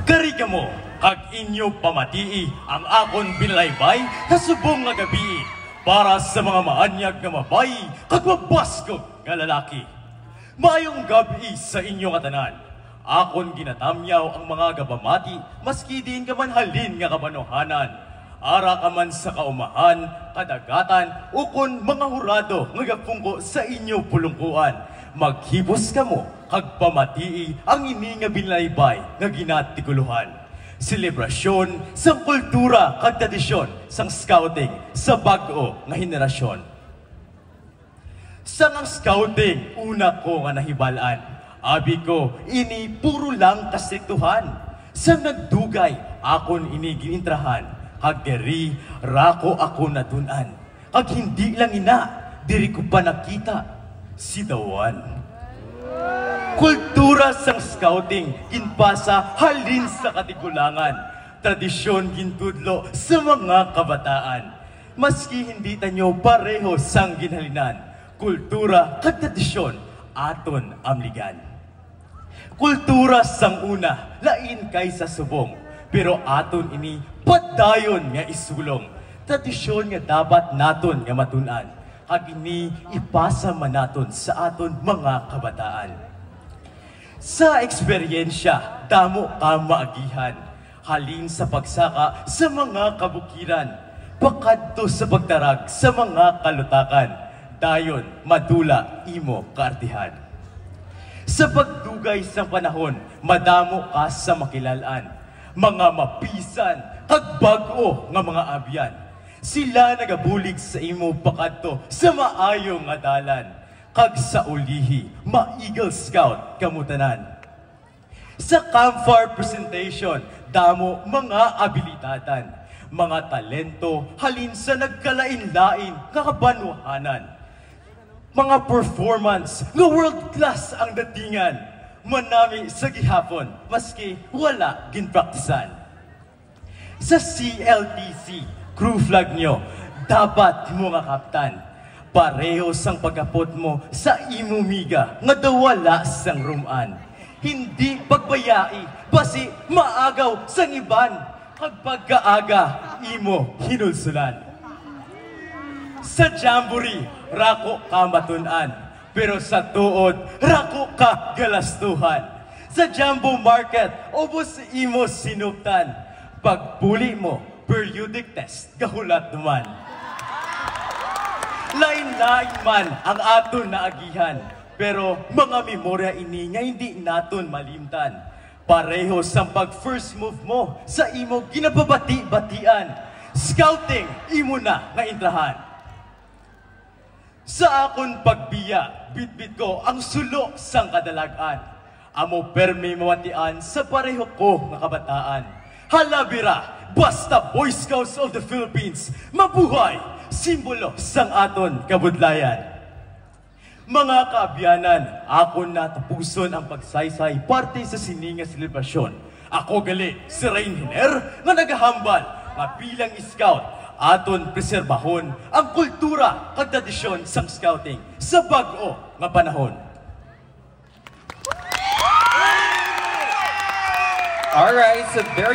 Kari ka mo, kag inyo pamatii ang akon binalaybay kasubong nga gabi para sa mga maanyag nga mabay kag mabaskog nga lalaki. Mayong gabi sa inyong atanan. Akon ginatamyaw ang mga gabamati maski din ka man halin nga kabanohanan. Ara ka man sa kaumahan, kadagatan, ukon mga hurado nga gapungko sa inyo pulungkuan. Maghibos ka mo, kag pamatii ang ini nga binalaybay nga ginatiguluhan. Selebrasyon sang kultura kag tradisyon sang scouting sa bag-o nga henerasyon. Sang ang scouting, una ko nga nahibalaan. Abi ko, ini puro lang kastriktuhan. Sang nagdugay, akon ini ginintrahan. Kag diri, rako ako natunan. Kag hindi lang ina, diri ko pa nakita si Dawan. Kultura sang scouting, ginpasa halin sa katigulangan. Tradisyon gintudlo sa mga kabataan. Maski hindi tanyo pareho sang ginhalinan, kultura kag tradisyon aton amligan. Kultura sang una, lain kaysa subong, pero aton ini padayon nga isulong. Tradisyon nga dapat naton nga matunan, kag ini ipasa man naton sa aton mga kabataan. Sa eksperyensya, damo ka maagihan, halin sa pagsaka sa mga kabukiran, pakadto sa pagtarag sa mga kalutakan, dayon madula imo kaartihan. Sa pagdugay sa panahon, madamo ka sa makilalaan, mga mapisan kag bag-o nga mga abyan. Sila nagabulig sa imo pakadto sa maayong nga dalan, kag sa ulihi, ma-Eagle Scout kamutanan. Sa campfire presentation, damo mga abilidatan, mga talento halin sa nagkalain-lain kakabanwahanan. Mga performance nga world class ang datingan, manami sa gihapon maski wala ginpraktisan. Sa CLTC, crew flag nyo, dapat mo nga kaptan. Pareho sang pagkapot mo sa imo miga nga dawala sang ruman. Hindi pagbayai, basi maagaw sang iban. Kag pagkaaga, imo hinulsulan. Sa jamboree, rako ka matunan. Pero sa tuod, rako ka galastuhan. Sa jumbo market, ubos imo sinuptan. Pagpuli mo, periodic test, gahulat naman. Lain-lain man ang aton naagihan, pero mga memorya ini nga hindi naton malimtan. Pareho sa pag-first move mo sa imo ginababati-batian. Scouting, imo na nga intrahan. Sa akon pagbiya, bitbit ko ang sulo sang kadalagan. Amo permi mawatian sa pareho ko nga kabataan. Halabira, basta Boy Scouts of the Philippines, mabuhay, simbolo sang aton kabudlayan. Mga kaabyanan, ako na tapuson ang pagsaysay parte sa sininga selebrasyon. Ako gali si Rain Hiner na nagahambal nga bilang scout, aton preserbahon ang kultura kag tradisyon sang scouting sa bag-o nga panahon. All right, so there